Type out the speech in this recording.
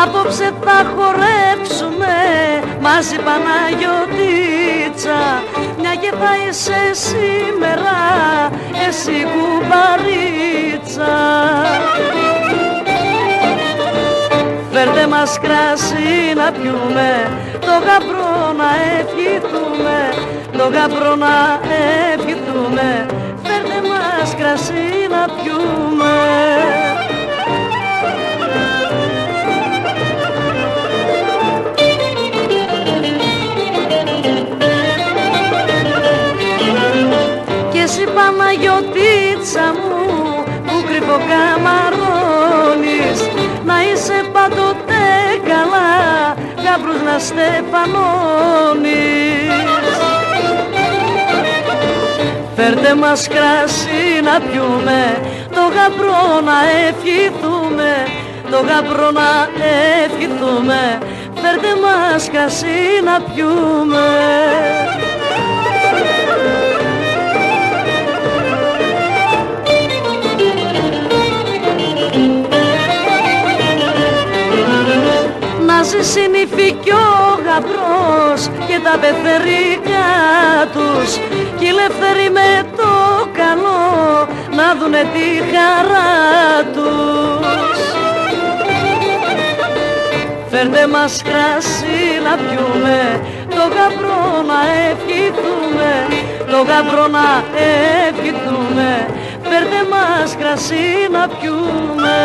Απόψε θα χορέψουμε μαζί Παναγιωτίτσα, μια και θα είσαι σήμερα εσύ κουμπαρίτσα. Φέρτε μας κράσι να πιούμε, το γαμπρό να ευχηθούμε, το γαμπρό να ευχηθούμε. Φέρτε μας κράσι να πιούμε. Εσύ Παναγιωτίτσα μου που κρυφοκαμαρώνεις, να είσαι πάντοτε καλά, γαμπρούς να στεφανώνεις. Φέρτε μας κράσι να πιούμε, το γαμπρό να ευχηθούμε, το γαμπρό να ευχηθούμε. Φέρτε μας κράσι να πιούμε. Να ζήσει νύφη κι ο γαμπρός και τα πεθερικά τους, κι οι ελεύθεροι με το καλό να δουνε τη χαρά τους. Φέρτε μας κράσι να πιούμε, το γαμπρό να ευχηθούμε, το γαμπρό να ευχηθούμε. Φέρτε μας κρασί να πιούμε.